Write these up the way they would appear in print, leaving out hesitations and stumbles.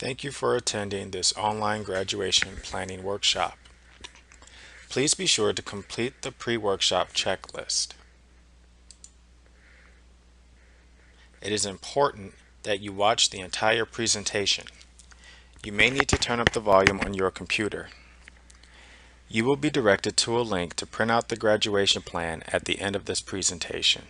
Thank you for attending this online graduation planning workshop. Please be sure to complete the pre-workshop checklist. It is important that you watch the entire presentation. You may need to turn up the volume on your computer. You will be directed to a link to print out the graduation plan at the end of this presentation.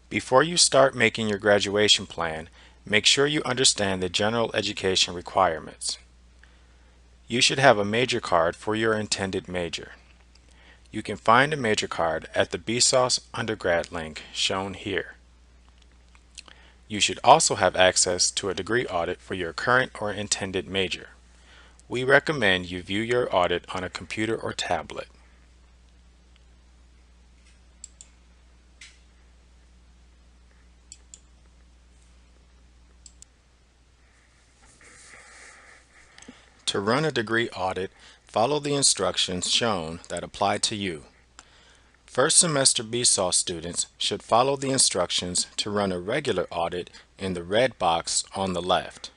Before you start making your graduation plan, make sure you understand the general education requirements. You should have a major card for your intended major. You can find a major card at the BSOS undergrad link shown here. You should also have access to a degree audit for your current or intended major. We recommend you view your audit on a computer or tablet. To run a degree audit, follow the instructions shown that apply to you. First semester BSOS students should follow the instructions to run a regular audit in the red box on the left.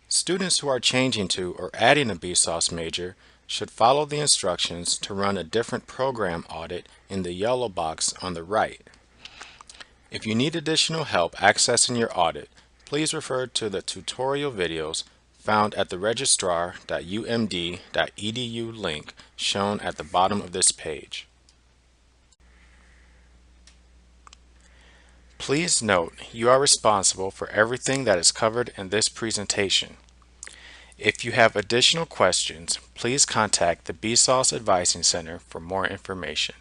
Students who are changing to or adding a BSOS major should follow the instructions to run a different program audit in the yellow box on the right. If you need additional help accessing your audit, please refer to the tutorial videos found at the registrar.umd.edu link shown at the bottom of this page. Please note you are responsible for everything that is covered in this presentation. If you have additional questions, please contact the BSOS Advising Center for more information.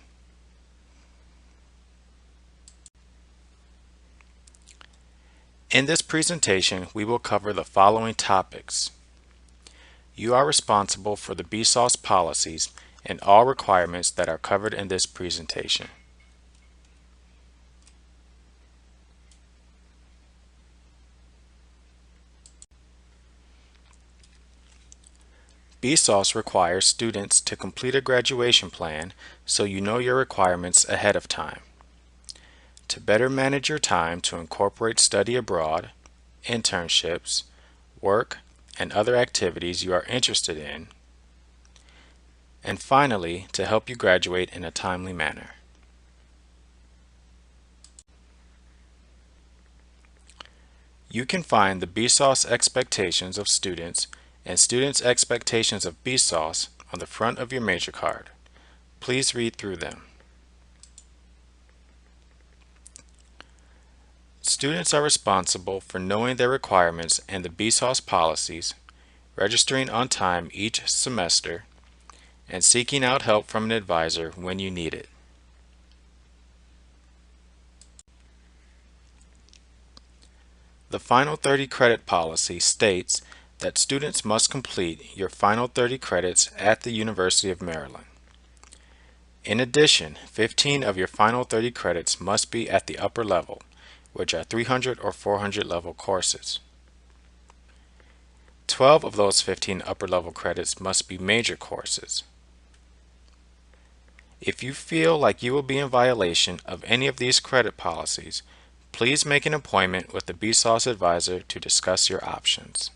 In this presentation, we will cover the following topics. You are responsible for the BSOS policies and all requirements that are covered in this presentation. BSOS requires students to complete a graduation plan so you know your requirements ahead of time. To better manage your time to incorporate study abroad, internships, work, and other activities you are interested in, and finally, to help you graduate in a timely manner. You can find the BSOS expectations of students and students' expectations of BSOS on the front of your major card. Please read through them. Students are responsible for knowing their requirements and the BSOS policies, registering on time each semester, and seeking out help from an advisor when you need it. The Final 30 Credit Policy states that students must complete your final 30 credits at the University of Maryland. In addition, 15 of your final 30 credits must be at the upper level, which are 300 or 400 level courses. 12 of those 15 upper level credits must be major courses. If you feel like you will be in violation of any of these credit policies, please make an appointment with the BSOS advisor to discuss your options.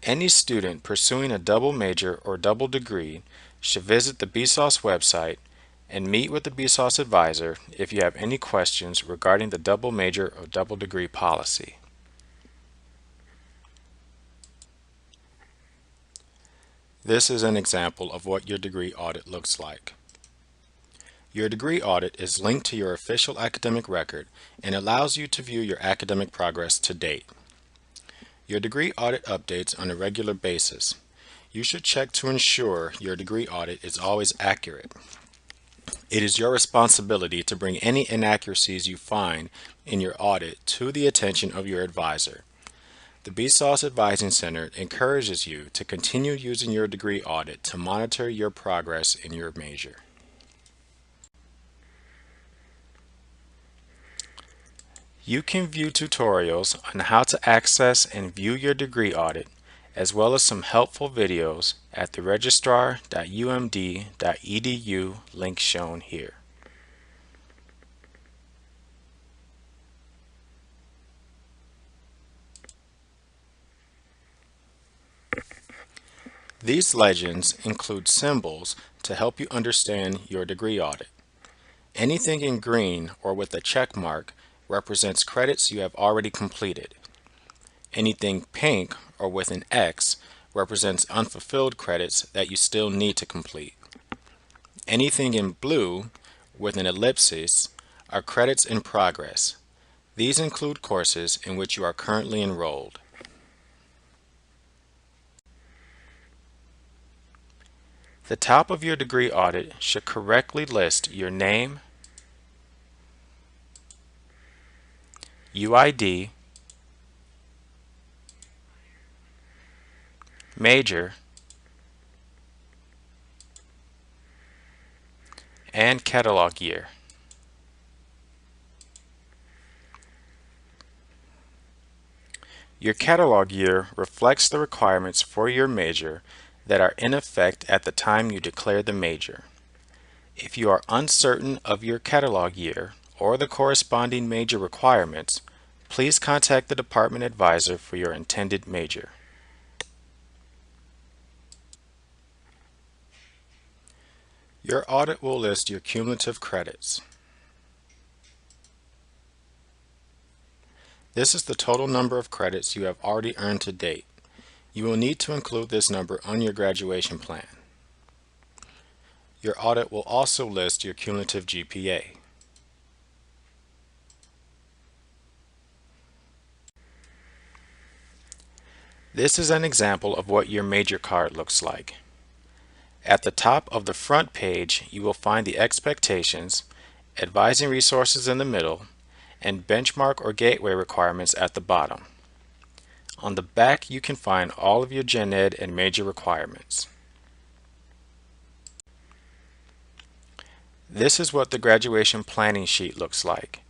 Any student pursuing a double major or double degree should visit the BSOS website and meet with the BSOS advisor if you have any questions regarding the double major or double degree policy. This is an example of what your degree audit looks like. Your degree audit is linked to your official academic record and allows you to view your academic progress to date. Your degree audit updates on a regular basis. You should check to ensure your degree audit is always accurate. It is your responsibility to bring any inaccuracies you find in your audit to the attention of your advisor. The BSOS Advising Center encourages you to continue using your degree audit to monitor your progress in your major. You can view tutorials on how to access and view your degree audit as well as some helpful videos at the registrar.umd.edu link shown here. These legends include symbols to help you understand your degree audit. Anything in green or with a check mark represents credits you have already completed. Anything pink or with an X represents unfulfilled credits that you still need to complete. Anything in blue with an ellipsis are credits in progress. These include courses in which you are currently enrolled. The top of your degree audit should correctly list your name, UID, major, and catalog year. Your catalog year reflects the requirements for your major that are in effect at the time you declare the major. If you are uncertain of your catalog year or the corresponding major requirements, please contact the department advisor for your intended major. Your audit will list your cumulative credits. This is the total number of credits you have already earned to date. You will need to include this number on your graduation plan. Your audit will also list your cumulative GPA. This is an example of what your major card looks like. At the top of the front page, you will find the expectations, advising resources in the middle, and benchmark or gateway requirements at the bottom. On the back, you can find all of your Gen Ed and major requirements. This is what the graduation planning sheet looks like.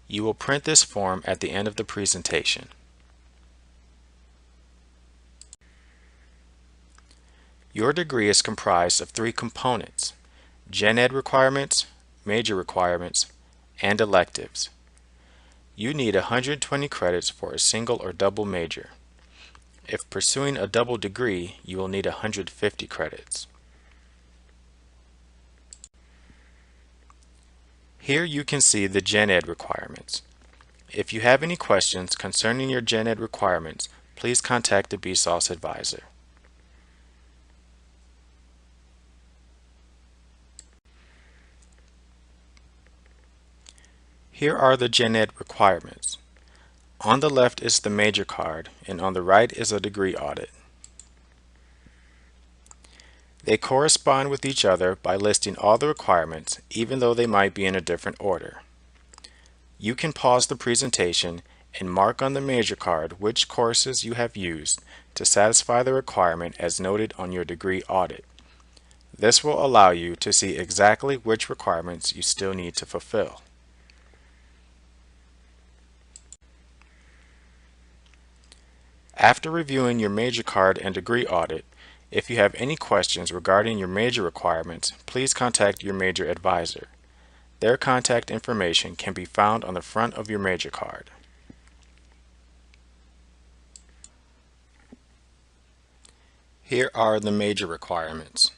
You will print this form at the end of the presentation. Your degree is comprised of 3 components: Gen Ed requirements, major requirements, and electives. You need 120 credits for a single or double major. If pursuing a double degree, you will need 150 credits. Here you can see the Gen Ed requirements. If you have any questions concerning your Gen Ed requirements, please contact the BSOS advisor. Here are the Gen Ed requirements. On the left is the major card, and on the right is a degree audit. They correspond with each other by listing all the requirements, even though they might be in a different order. You can pause the presentation and mark on the major card which courses you have used to satisfy the requirement as noted on your degree audit. This will allow you to see exactly which requirements you still need to fulfill. After reviewing your major card and degree audit, if you have any questions regarding your major requirements, please contact your major advisor. Their contact information can be found on the front of your major card. Here are the major requirements.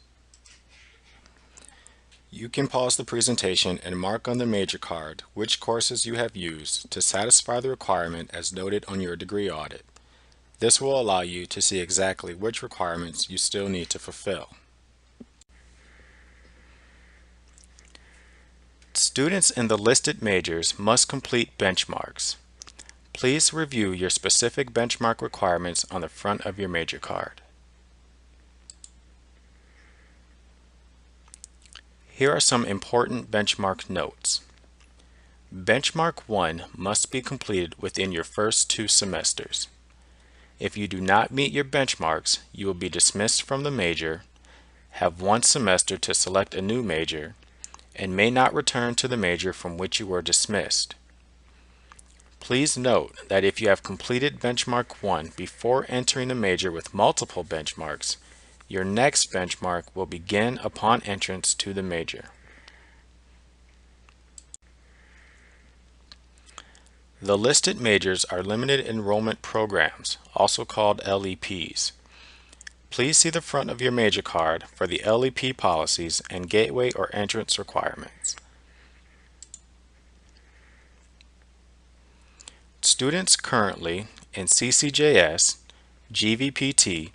You can pause the presentation and mark on the major card which courses you have used to satisfy the requirement as noted on your degree audit. This will allow you to see exactly which requirements you still need to fulfill. Students in the listed majors must complete benchmarks. Please review your specific benchmark requirements on the front of your major card. Here are some important benchmark notes. Benchmark 1 must be completed within your first 2 semesters. If you do not meet your benchmarks, you will be dismissed from the major, have 1 semester to select a new major, and may not return to the major from which you were dismissed. Please note that if you have completed benchmark 1 before entering a major with multiple benchmarks, your next benchmark will begin upon entrance to the major. The listed majors are limited enrollment programs, also called LEPs. Please see the front of your major card for the LEP policies and gateway or entrance requirements. Students currently in CCJS, GVPT,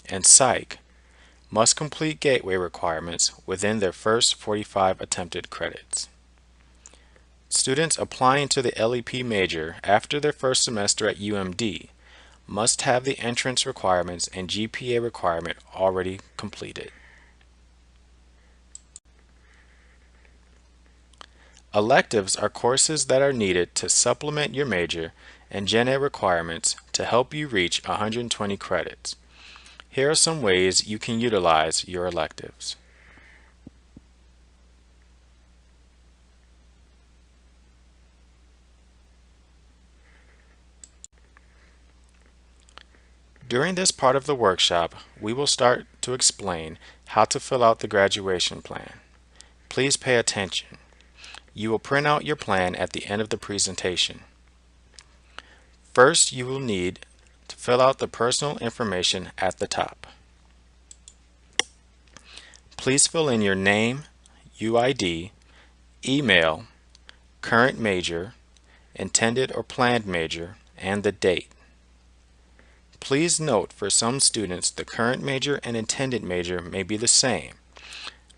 and Psych must complete gateway requirements within their first 45 attempted credits. Students applying to the LEP major after their first semester at UMD must have the entrance requirements and GPA requirement already completed. Electives are courses that are needed to supplement your major and Gen Ed requirements to help you reach 120 credits. Here are some ways you can utilize your electives. During this part of the workshop, we will start to explain how to fill out the graduation plan. Please pay attention. You will print out your plan at the end of the presentation. First, you will need to fill out the personal information at the top. Please fill in your name, UID, email, current major, intended or planned major, and the date. Please note for some students the current major and intended major may be the same.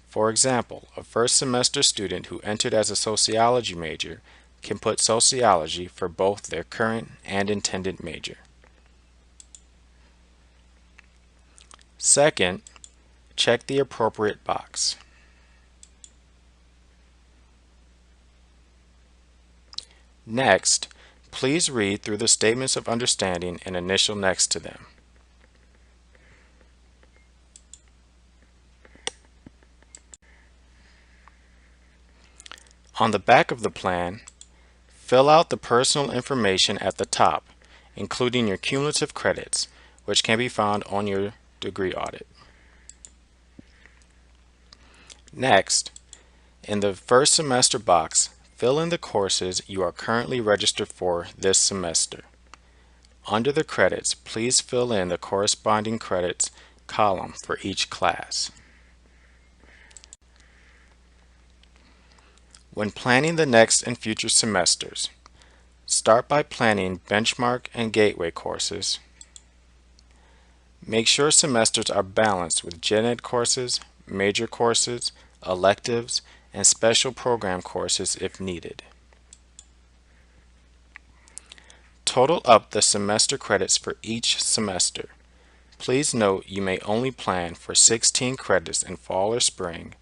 For example, a first semester student who entered as a sociology major can put sociology for both their current and intended major. Second, check the appropriate box. Next, please read through the statements of understanding and initial next to them. On the back of the plan, fill out the personal information at the top, including your cumulative credits, which can be found on your degree audit. Next, in the first semester box, fill in the courses you are currently registered for this semester. Under the credits, please fill in the corresponding credits column for each class. When planning the next and future semesters, start by planning benchmark and gateway courses. Make sure semesters are balanced with Gen Ed courses, major courses, electives, and special program courses if needed. Total up the semester credits for each semester. Please note you may only plan for 16 credits in fall or spring,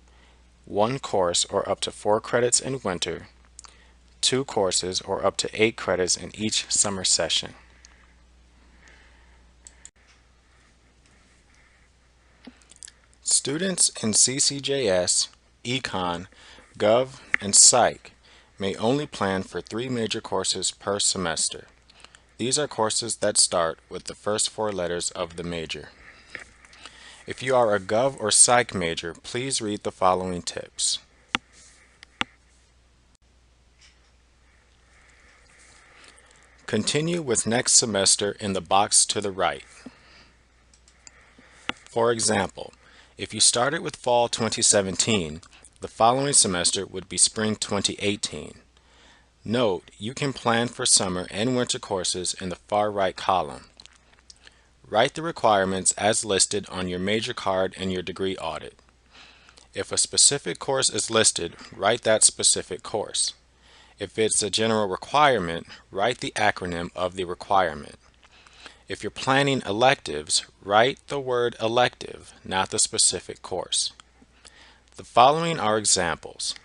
1 course or up to 4 credits in winter, 2 courses or up to 8 credits in each summer session. Students in CCJS, Econ, Gov, and Psych may only plan for 3 major courses per semester. These are courses that start with the first 4 letters of the major. If you are a Gov or Psych major, please read the following tips. Continue with next semester in the box to the right. For example, if you started with fall 2017, the following semester would be spring 2018. Note, you can plan for summer and winter courses in the far right column. Write the requirements as listed on your major card in your degree audit. If a specific course is listed, write that specific course. If it's a general requirement, write the acronym of the requirement. If you're planning electives, write the word elective, not the specific course. The following are examples.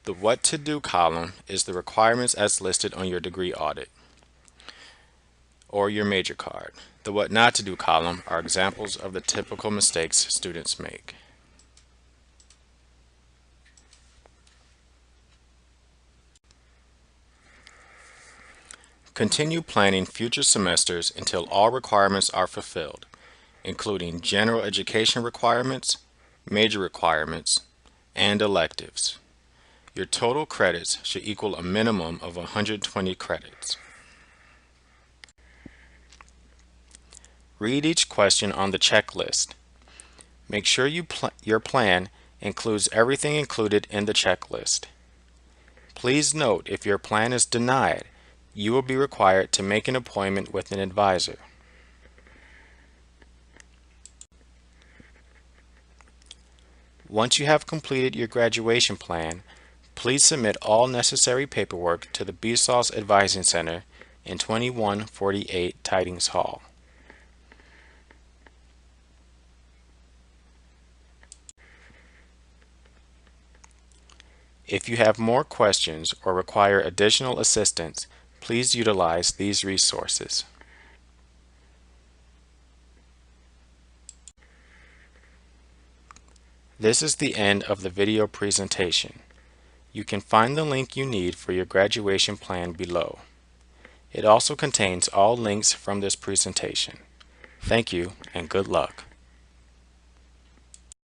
The What to Do column is the requirements as listed on your degree audit or your major card. The What Not to Do column are examples of the typical mistakes students make. Continue planning future semesters until all requirements are fulfilled, including general education requirements, major requirements, and electives. Your total credits should equal a minimum of 120 credits. Read each question on the checklist. Make sure your plan includes everything included in the checklist. Please note, if your plan is denied, you will be required to make an appointment with an advisor. Once you have completed your graduation plan, please submit all necessary paperwork to the BSOS Advising Center in 2148 Tidings Hall. If you have more questions or require additional assistance, please utilize these resources. This is the end of the video presentation. You can find the link you need for your graduation plan below. It also contains all links from this presentation. Thank you and good luck.